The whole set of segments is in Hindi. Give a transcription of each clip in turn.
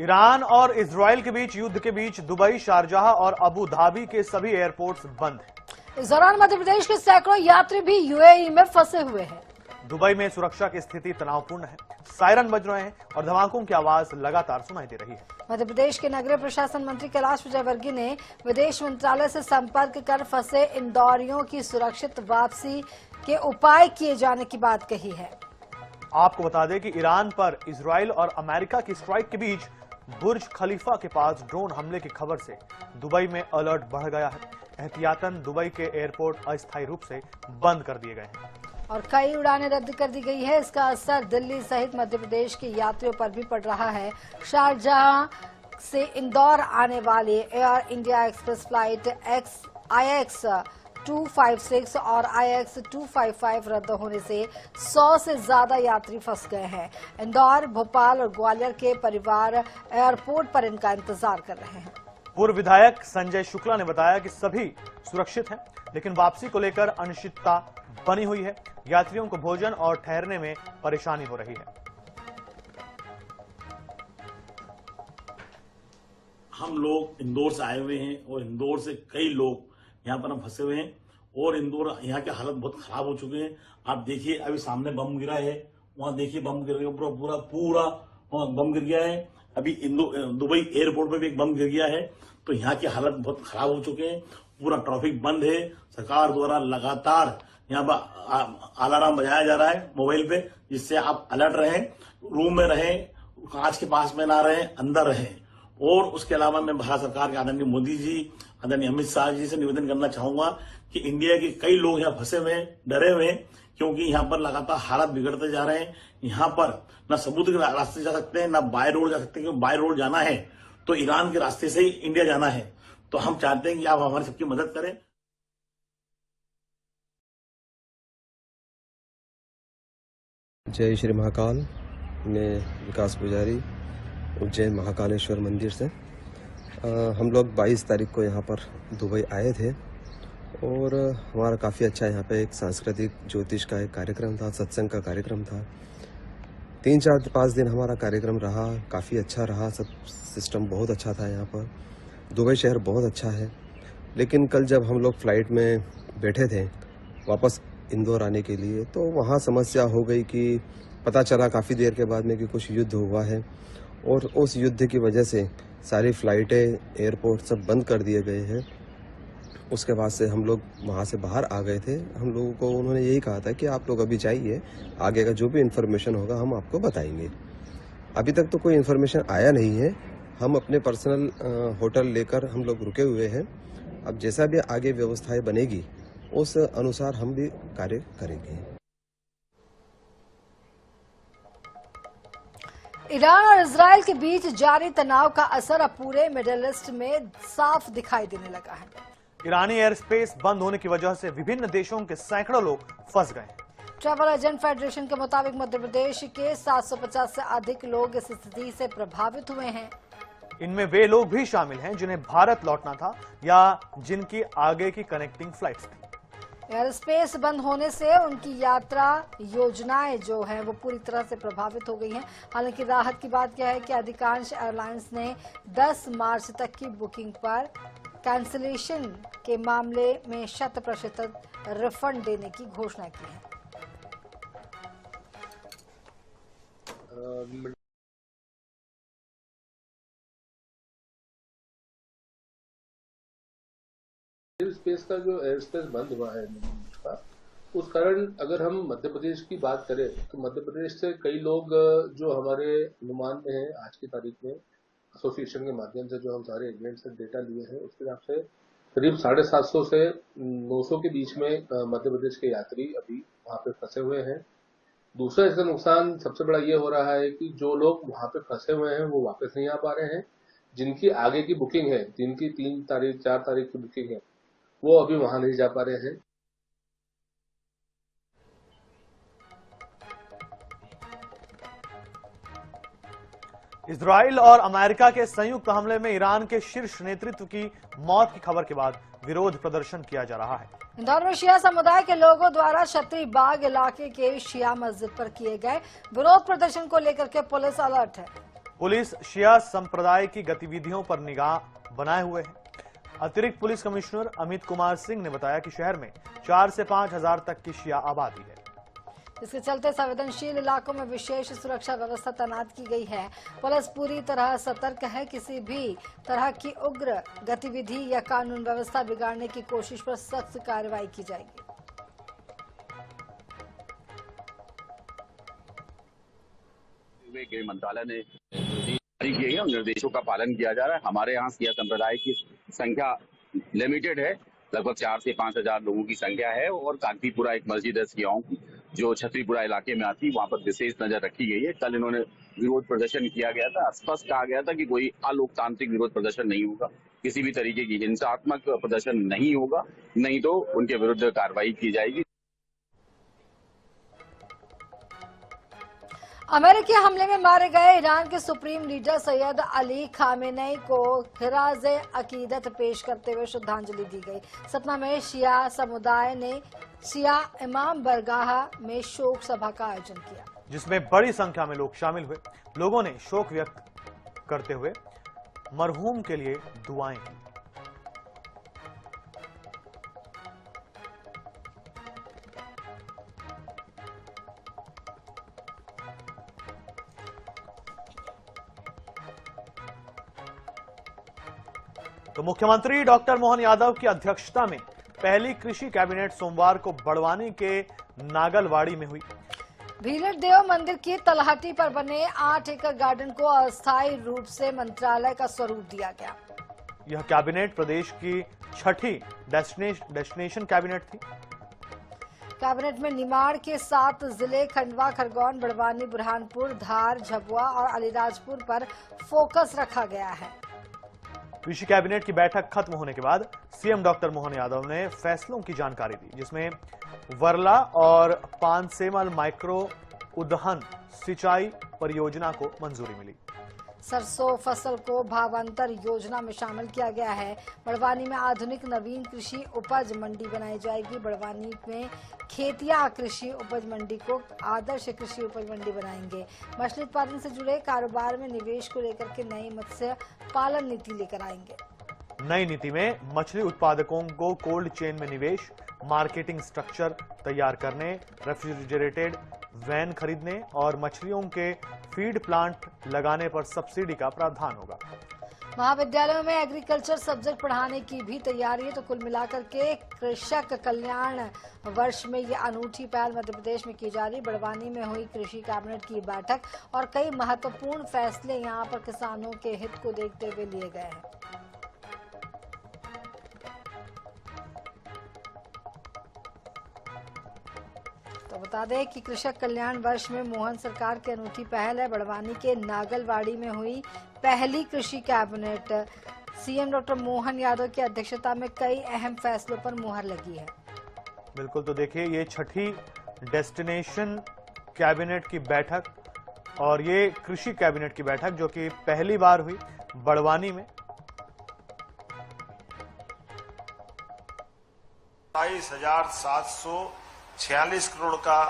ईरान और इजराइल के बीच युद्ध के बीच दुबई, शारजाह और अबू धाबी के सभी एयरपोर्ट्स बंद हैं। इस दौरान मध्य प्रदेश के सैकड़ों यात्री भी यूएई में फंसे हुए हैं। दुबई में सुरक्षा की स्थिति तनावपूर्ण है। सायरन बज रहे हैं और धमाकों की आवाज लगातार सुनाई दे रही है। मध्य प्रदेश के नगरीय प्रशासन मंत्री कैलाश विजयवर्गीय ने विदेश मंत्रालय से संपर्क कर फंसे इंदौरियों की सुरक्षित वापसी के उपाय किए जाने की बात कही है। आपको बता दें कि ईरान पर इजराइल और अमेरिका की स्ट्राइक के बीच बुर्ज खलीफा के पास ड्रोन हमले की खबर से दुबई में अलर्ट बढ़ गया है। एहतियातन दुबई के एयरपोर्ट अस्थायी रूप से बंद कर दिए गए हैं और कई उड़ानें रद्द कर दी गई है। इसका असर दिल्ली सहित मध्य प्रदेश के यात्रियों पर भी पड़ रहा है। शारजाह से इंदौर आने वाले air India express flight IX 256 और IX 255 रद्द होने से 100 से ज्यादा यात्री फंस गए हैं। इंदौर, भोपाल और ग्वालियर के परिवार एयरपोर्ट पर इनका इंतजार कर रहे हैं। पूर्व विधायक संजय शुक्ला ने बताया कि सभी सुरक्षित हैं, लेकिन वापसी को लेकर अनिश्चितता बनी हुई है। यात्रियों को भोजन और ठहरने में परेशानी हो रही है। हम लोग इंदौर से आए हुए हैं और इंदौर से कई लोग यहाँ पर हम फंसे हुए हैं और इंदौर यहाँ की हालत बहुत खराब हो चुके हैं। आप देखिए, अभी सामने बम गिरा है, वहां देखिए बम गिर गया, पूरा बम गिर गया है। अभी दुबई एयरपोर्ट पे भी एक बम गिर गया है। तो यहाँ की हालत बहुत खराब हो चुके हैं। पूरा ट्रैफिक बंद है। सरकार द्वारा लगातार यहाँ पर अलार्म बजाया जा रहा है मोबाइल पे, जिससे आप अलर्ट रहें, रूम में रहें, कांच के पास में ना रहें, अंदर रहें। और उसके अलावा मैं भारत सरकार के आदरणीय मोदी जी, आदरणीय अमित शाह जी से निवेदन करना चाहूंगा कि इंडिया के कई लोग यहाँ फंसे हुए हैं, डरे हुए हैं, क्योंकि यहाँ पर लगातार हालात बिगड़ते जा रहे हैं। यहाँ पर न समुद्र के रास्ते जा सकते हैं, न बाय रोड जा सकते हैं, क्योंकि बाय रोड जाना है तो ईरान के रास्ते से ही इंडिया जाना है। तो हम चाहते हैं कि आप हमारी सबकी मदद करें। जय श्री महाकाल। मैं विकास पुजारी, उज्जैन महाकालेश्वर मंदिर से। हम लोग 22 तारीख को यहाँ पर दुबई आए थे और हमारा काफ़ी अच्छा यहाँ पे एक सांस्कृतिक ज्योतिष का एक कार्यक्रम था, सत्संग का कार्यक्रम था। 3, 4, 5 दिन हमारा कार्यक्रम रहा, काफ़ी अच्छा रहा। सब सिस्टम बहुत अच्छा था यहाँ पर। दुबई शहर बहुत अच्छा है। लेकिन कल जब हम लोग फ्लाइट में बैठे थे वापस इंदौर आने के लिए, तो वहाँ समस्या हो गई कि पता चला काफ़ी देर के बाद में कि कुछ युद्ध हुआ है और उस युद्ध की वजह से सारी फ्लाइटें, एयरपोर्ट सब बंद कर दिए गए हैं। उसके बाद से हम लोग वहाँ से बाहर आ गए थे। हम लोगों को उन्होंने यही कहा था कि आप लोग अभी जाइए, आगे का जो भी इन्फॉर्मेशन होगा हम आपको बताएंगे। अभी तक तो कोई इन्फॉर्मेशन आया नहीं है। हम अपने पर्सनल होटल लेकर हम लोग रुके हुए हैं। अब जैसा भी आगे व्यवस्थाएं बनेगी उस अनुसार हम भी कार्य करेंगे। ईरान और इजराइल के बीच जारी तनाव का असर अब पूरे मिडिल ईस्ट में साफ दिखाई देने लगा है। ईरानी एयर स्पेस बंद होने की वजह से विभिन्न देशों के सैकड़ों लोग फंस गए। ट्रैवल एजेंट फेडरेशन के मुताबिक मध्य प्रदेश के 750 से अधिक लोग इस स्थिति से प्रभावित हुए हैं। इनमें वे लोग भी शामिल हैं जिन्हें भारत लौटना था या जिनकी आगे की कनेक्टिंग फ्लाइट्स थी। एयर स्पेस बंद होने से उनकी यात्रा योजनाएं जो हैं वो पूरी तरह से प्रभावित हो गई हैं। हालांकि राहत की बात यह है कि अधिकांश एयरलाइंस ने 10 मार्च तक की बुकिंग पर कैंसिलेशन के मामले में 100% रिफंड देने की घोषणा की है। एयर स्पेस का जो एयर स्पेस बंद हुआ है का, उस कारण अगर हम मध्य प्रदेश की बात करें तो मध्य प्रदेश से कई लोग जो हमारे अनुमान में है आज की तारीख में एसोसिएशन के माध्यम से जो हम सारे एजेंट से डेटा लिए हैं उसके हिसाब से करीब 750 से 900 के बीच में मध्य प्रदेश के यात्री अभी वहां पे फंसे हुए हैं। दूसरा इसका नुकसान सबसे बड़ा ये हो रहा है कि जो लोग वहां पे फंसे हुए हैं वो वापस नहीं आ पा रहे हैं। जिनकी आगे की बुकिंग है, जिनकी 3 तारीख 4 तारीख की बुकिंग है, वो अभी वहां नहीं जा पा रहे हैं। इजराइल और अमेरिका के संयुक्त हमले में ईरान के शीर्ष नेतृत्व की मौत की खबर के बाद विरोध प्रदर्शन किया जा रहा है। इंदौर में शिया समुदाय के लोगों द्वारा छतरी बाग इलाके के शिया मस्जिद पर किए गए विरोध प्रदर्शन को लेकर के पुलिस अलर्ट है। पुलिस शिया संप्रदाय की गतिविधियों पर निगाह बनाए हुए है। अतिरिक्त पुलिस कमिश्नर अमित कुमार सिंह ने बताया कि शहर में 4 से 5 हजार तक की शिया आबादी है। इसके चलते संवेदनशील इलाकों में विशेष सुरक्षा व्यवस्था तैनात की गई है। पुलिस पूरी तरह सतर्क है। किसी भी तरह की उग्र गतिविधि या कानून व्यवस्था बिगाड़ने की कोशिश पर सख्त कार्रवाई की जाएगी। गृह मंत्रालय ने जारी किए हैं, निर्देशों का पालन किया जा रहा है। हमारे यहाँ सिया संप्रदाय की संख्या लिमिटेड है, लगभग 4 से 5 हजार लोगों की संख्या है और कांतीपुरा एक मस्जिद है सियाओं की जो छतरीपुरा इलाके में आती, वहाँ पर विशेष नजर रखी गई है। कल इन्होंने विरोध प्रदर्शन किया गया था, स्पष्ट कहा गया था कि कोई अलोकतांत्रिक विरोध प्रदर्शन नहीं होगा, किसी भी तरीके की हिंसात्मक प्रदर्शन नहीं होगा, नहीं तो उनके विरुद्ध कार्रवाई की जाएगी। अमेरिकी हमले में मारे गए ईरान के supreme leader Syed Ali Khamenei को खिराजे अकीदत पेश करते हुए श्रद्धांजलि दी गई। सतना में शिया समुदाय ने शिया इमाम बरगाह में शोक सभा का आयोजन किया, जिसमें बड़ी संख्या में लोग शामिल हुए। लोगों ने शोक व्यक्त करते हुए मरहूम के लिए दुआएं की। तो मुख्यमंत्री डॉक्टर मोहन यादव की अध्यक्षता में पहली कृषि कैबिनेट सोमवार को बड़वानी के नागलवाड़ी में हुई। भीलड़ देव मंदिर की तलहटी पर बने 8 एकड़ गार्डन को अस्थायी रूप से मंत्रालय का स्वरूप दिया गया। यह कैबिनेट प्रदेश की छठी डेस्टिनेशन कैबिनेट थी। कैबिनेट में निमाड़ के 7 जिले खंडवा, खरगोन, बड़वानी, बुरहानपुर, धार, झाबुआ और अलीराजपुर पर फोकस रखा गया है। कृषि कैबिनेट की बैठक खत्म होने के बाद सीएम डॉक्टर मोहन यादव ने फैसलों की जानकारी दी, जिसमें वर्ला और पानसेमल माइक्रो उदहन सिंचाई परियोजना को मंजूरी मिली। सरसों फसल को भावांतर योजना में शामिल किया गया है। बड़वानी में आधुनिक नवीन कृषि उपज मंडी बनाई जाएगी। बड़वानी में खेतिया कृषि उपज मंडी को आदर्श कृषि उपज मंडी बनाएंगे। मछली उत्पादन से जुड़े कारोबार में निवेश को लेकर के नई मत्स्य पालन नीति लेकर आएंगे। नई नीति में मछली उत्पादकों को कोल्ड चेन में निवेश, मार्केटिंग स्ट्रक्चर तैयार करने, रेफ्रिजरेटेड वैन खरीदने और मछलियों के फीड प्लांट लगाने पर सब्सिडी का प्रावधान होगा। महाविद्यालयों में एग्रीकल्चर सब्जेक्ट पढ़ाने की भी तैयारी है। तो कुल मिलाकर के कृषक कल्याण वर्ष में ये अनूठी पहल मध्य प्रदेश में की जा रही। बड़वानी में हुई कृषि कैबिनेट की बैठक और कई महत्वपूर्ण फैसले यहां पर किसानों के हित को देखते हुए लिए गए हैं। तो बता दें कि कृषक कल्याण वर्ष में मोहन सरकार की अनूठी पहल है। बड़वानी के नागलवाड़ी में हुई पहली कृषि cabinet. CM doctor Mohan Yadav की अध्यक्षता में कई अहम फैसलों पर मुहर लगी है। बिल्कुल, तो देखिए ये छठी डेस्टिनेशन कैबिनेट की बैठक और ये कृषि कैबिनेट की बैठक जो कि पहली बार हुई बड़वानी में। 22,746 करोड़ का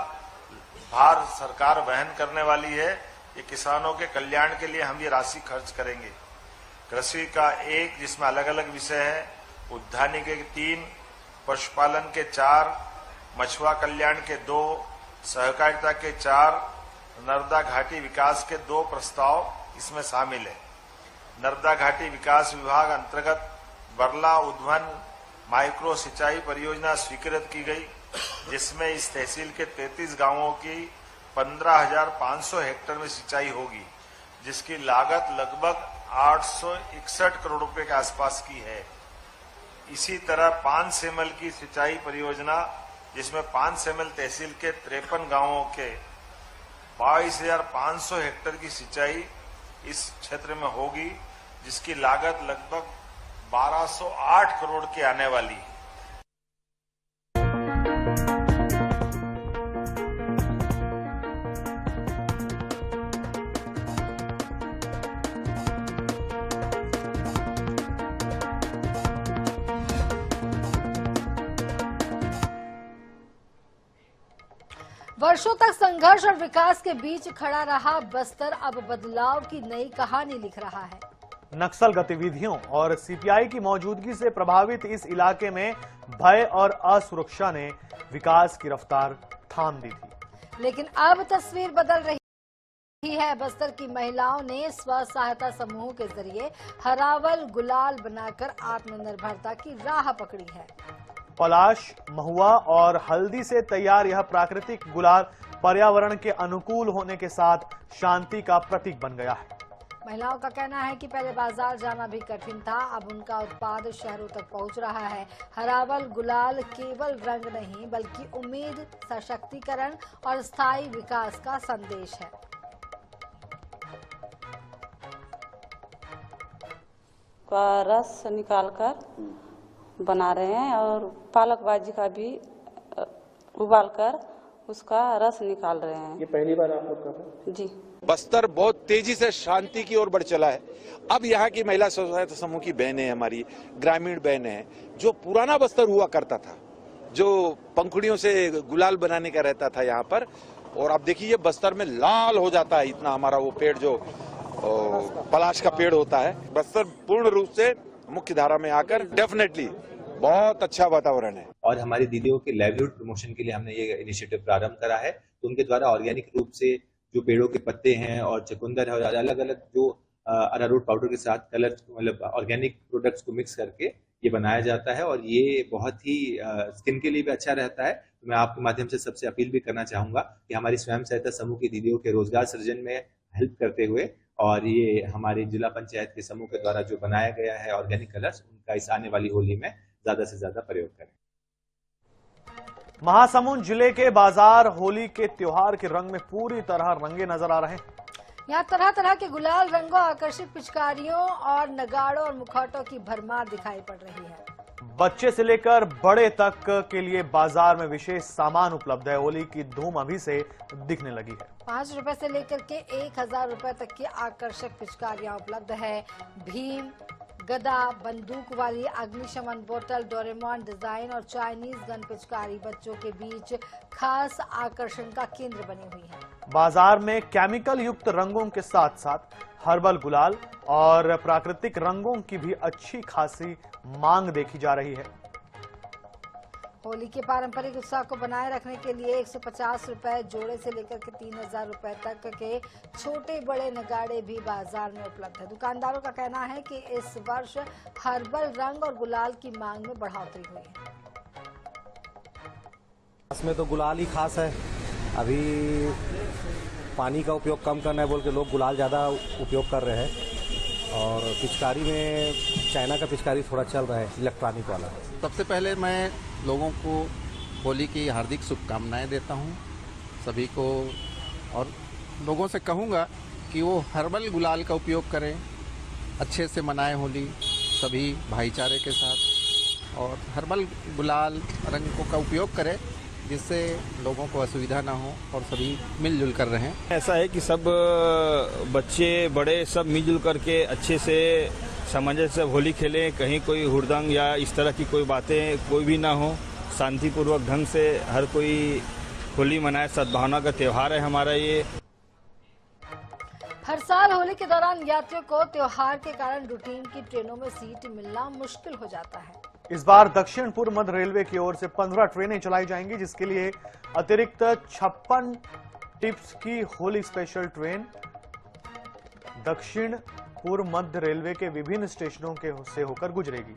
भार सरकार वहन करने वाली है। ये किसानों के कल्याण के लिए हम ये राशि खर्च करेंगे। कृषि का 1 जिसमें अलग अलग विषय है, उद्यानिकी के 3, पशुपालन के 4, मछुआ कल्याण के 2, सहकारिता के 4, नर्मदा घाटी विकास के 2 प्रस्ताव इसमें शामिल है। नर्मदा घाटी विकास विभाग अंतर्गत बरला उद्वन माइक्रो सिंचाई परियोजना स्वीकृत की गई, जिसमें इस तहसील के 33 गांवों की 15,500 हेक्टेयर में सिंचाई होगी, जिसकी लागत लगभग 861 करोड़ रुपए के आसपास की है। इसी तरह पानसेमल की सिंचाई परियोजना, जिसमें पानसेमल तहसील के 53 गांवों के 22,500 हेक्टेयर की सिंचाई इस क्षेत्र में होगी, जिसकी लागत लगभग 1208 करोड़ की आने वाली है। वर्षों तक संघर्ष और विकास के बीच खड़ा रहा बस्तर अब बदलाव की नई कहानी लिख रहा है। नक्सल गतिविधियों और सीपीआई की मौजूदगी से प्रभावित इस इलाके में भय और असुरक्षा ने विकास की रफ्तार थाम दी थी। लेकिन अब तस्वीर बदल रही है। बस्तर की महिलाओं ने स्व सहायता समूह के जरिए हरावल गुलाल बनाकर आत्मनिर्भरता की राह पकड़ी है। पलाश, महुआ और हल्दी से तैयार यह प्राकृतिक गुलाल पर्यावरण के अनुकूल होने के साथ शांति का प्रतीक बन गया है। महिलाओं का कहना है कि पहले बाजार जाना भी कठिन था, अब उनका उत्पाद शहरों तक पहुंच रहा है। हरावल गुलाल केवल रंग नहीं बल्कि उम्मीद, सशक्तिकरण और स्थायी विकास का संदेश है। का रस निकालकर बना रहे हैं और पालक भाजी का भी उबालकर उसका रस निकाल रहे हैं। ये पहली बार आप लोग कर रहे हैं? जी। बस्तर बहुत तेजी से शांति की ओर बढ़ चला है। अब यहाँ की महिला स्व सहायता समूह की बहनें, हमारी ग्रामीण बहनें हैं, जो पुराना बस्तर हुआ करता था, जो पंखुड़ियों से गुलाल बनाने का रहता था यहाँ पर, और अब देखिए बस्तर में लाल हो जाता है इतना हमारा वो पेड़ जो पलाश का पेड़ होता है। बस्तर पूर्ण रूप से मुख्य धारा में आकर डेफिनेटली बहुत अच्छा वातावरण है। और हमारी दीदियों के लाइवलीहुड प्रमोशन के लिए हमने ये इनिशिएटिव प्रारंभ करा है। तो उनके द्वारा ऑर्गेनिक रूप से जो पेड़ों के पत्ते हैं और चुकंदर है और अलग अलग जो अरारोट पाउडर के साथ कलर मतलब ऑर्गेनिक प्रोडक्ट्स को मिक्स करके ये बनाया जाता है और ये बहुत ही स्किन के लिए भी अच्छा रहता है। तो मैं आपके माध्यम से सबसे अपील भी करना चाहूंगा कि हमारी स्वयं सहायता समूह की दीदियों के रोजगार सृजन में हेल्प करते हुए और ये हमारी जिला पंचायत के समूह के द्वारा जो बनाया गया है ऑर्गेनिक कलर्स, उनका इस आने वाली होली में ज्यादा से ज्यादा प्रयोग करें। महासमुंद जिले के बाजार होली के त्योहार के रंग में पूरी तरह रंगे नजर आ रहे हैं। यहाँ तरह तरह के गुलाल रंगों, आकर्षक पिचकारियों और नगाड़ों और मुखौटों की भरमार दिखाई पड़ रही है। बच्चे से लेकर बड़े तक के लिए बाजार में विशेष सामान उपलब्ध है। होली की धूम अभी से दिखने लगी है। 5 रुपए से लेकर के 1000 रुपए तक की आकर्षक पिचकारियां उपलब्ध है। भीम, गदा, बंदूक वाली अग्निशमन बोतल, डोरेमोन डिजाइन और चाइनीज गन पिचकारी बच्चों के बीच खास आकर्षण का केंद्र बनी हुई है। बाजार में केमिकल युक्त रंगों के साथ साथ हर्बल गुलाल और प्राकृतिक रंगों की भी अच्छी खासी मांग देखी जा रही है। होली के पारंपरिक उत्साह को बनाए रखने के लिए 150 रुपए जोड़े से लेकर के 3000 रुपए तक के छोटे बड़े नगाड़े भी बाजार में उपलब्ध है। दुकानदारों का कहना है कि इस वर्ष हर्बल रंग और गुलाल की मांग में बढ़ोतरी हुई है। इसमें तो गुलाल ही खास है। अभी पानी का उपयोग कम करना है बोल के लोग गुलाल ज़्यादा उपयोग कर रहे हैं और पिचकारी में चाइना का पिचकारी थोड़ा चल रहा है, इलेक्ट्रॉनिक वाला। सबसे पहले मैं लोगों को होली की हार्दिक शुभकामनाएं देता हूं सभी को और लोगों से कहूंगा कि वो हर्बल गुलाल का उपयोग करें, अच्छे से मनाएं होली सभी भाईचारे के साथ और हर्बल गुलाल रंगों का उपयोग करें जिससे लोगों को असुविधा ना हो और सभी मिलजुल कर रहें। ऐसा है कि सब बच्चे बड़े सब मिलजुल करके अच्छे से सामंजस्य से होली खेलें, कहीं कोई हुड़दंग या इस तरह की कोई बातें कोई भी ना हो, शांतिपूर्वक ढंग से हर कोई होली मनाए। सद्भावना का त्योहार है हमारा ये। हर साल होली के दौरान यात्रियों को त्योहार के कारण रूटीन की ट्रेनों में सीट मिलना मुश्किल हो जाता है। इस बार दक्षिण पूर्व मध्य रेलवे की ओर से 15 ट्रेनें चलाई जाएंगी, जिसके लिए अतिरिक्त 56 टिप्स की होली स्पेशल ट्रेन दक्षिण पूर्व मध्य रेलवे के विभिन्न स्टेशनों के से होकर गुजरेगी।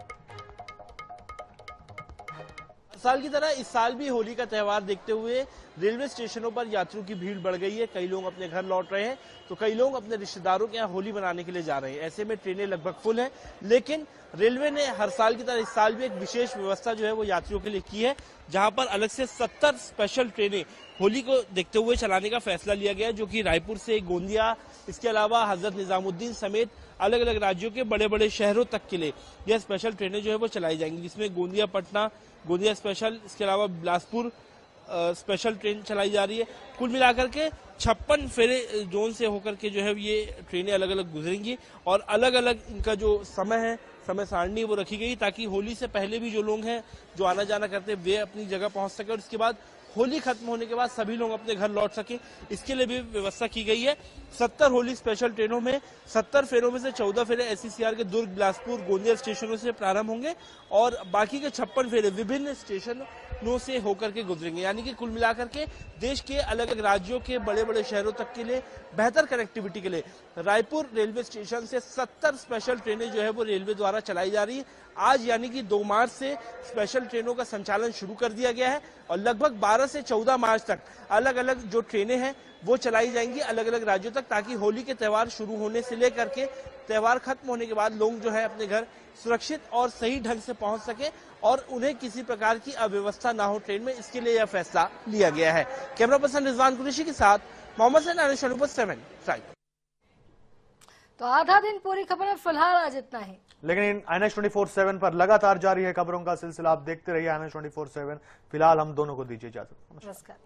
साल की तरह इस साल भी होली का त्योहार देखते हुए रेलवे स्टेशनों पर यात्रियों की भीड़ बढ़ गई है। कई लोग अपने घर लौट रहे हैं तो कई लोग अपने रिश्तेदारों के यहाँ होली मनाने के लिए जा रहे हैं। ऐसे में ट्रेनें लगभग फुल हैं, लेकिन रेलवे ने हर साल की तरह इस साल भी एक विशेष व्यवस्था जो है वो यात्रियों के लिए की है, जहां पर अलग से 70 स्पेशल ट्रेनें होली को देखते हुए चलाने का फैसला लिया गया है, जो कि रायपुर से गोंदिया, इसके अलावा हजरत निजामुद्दीन समेत अलग अलग राज्यों के बड़े बड़े शहरों तक के लिए यह स्पेशल ट्रेनें जो है वो चलाई जाएंगी, जिसमें गोंदिया पटना, गोंदिया स्पेशल, इसके अलावा बिलासपुर स्पेशल ट्रेन चलाई जा रही है। कुल मिलाकर के 56 फेरे जोन से होकर के जो है ये ट्रेनें अलग अलग गुजरेंगी और अलग अलग इनका जो समय है, समय सारणी वो रखी गई ताकि होली से पहले भी जो लोग हैं जो आना जाना करते हैं वे अपनी जगह पहुंच सके और इसके बाद होली खत्म होने के बाद सभी लोग अपने घर लौट सके, इसके लिए भी व्यवस्था की गई है। 70 होली स्पेशल ट्रेनों में 70 फेरों में से 14 फेरे एसईसीआर के दुर्ग, बिलासपुर, गोंदिया स्टेशनों से प्रारंभ होंगे और बाकी के 56 फेरे विभिन्न स्टेशनों से होकर के गुजरेंगे। यानी कि कुल मिलाकर के देश के अलग अलग राज्यों के बड़े बड़े शहरों तक के लिए बेहतर कनेक्टिविटी के लिए रायपुर रेलवे स्टेशन से 70 स्पेशल ट्रेनें जो है वो रेलवे द्वारा चलाई जा रही है। आज यानी कि 2 मार्च से स्पेशल ट्रेनों का संचालन शुरू कर दिया गया है और लगभग 12 से 14 मार्च तक अलग अलग जो ट्रेनें हैं वो चलाई जाएंगी अलग अलग राज्यों तक, ताकि होली के त्यौहार शुरू होने से लेकर के त्यौहार खत्म होने के बाद लोग जो है अपने घर सुरक्षित और सही ढंग से पहुंच सके और उन्हें किसी प्रकार की अव्यवस्था ना हो ट्रेन में, इसके लिए यह फैसला लिया गया है। कैमरा पर्सन रिजवान कुरैशी के साथ मोहम्मद सैन, 7 तो आधा दिन पूरी खबर में फिलहाल आज इतना ही, लेकिन NH 24/7 पर लगातार जारी है खबरों का सिलसिला। आप देखते रहिए NH 24/7। फिलहाल हम दोनों को दीजिए इजाजत। नमस्कार।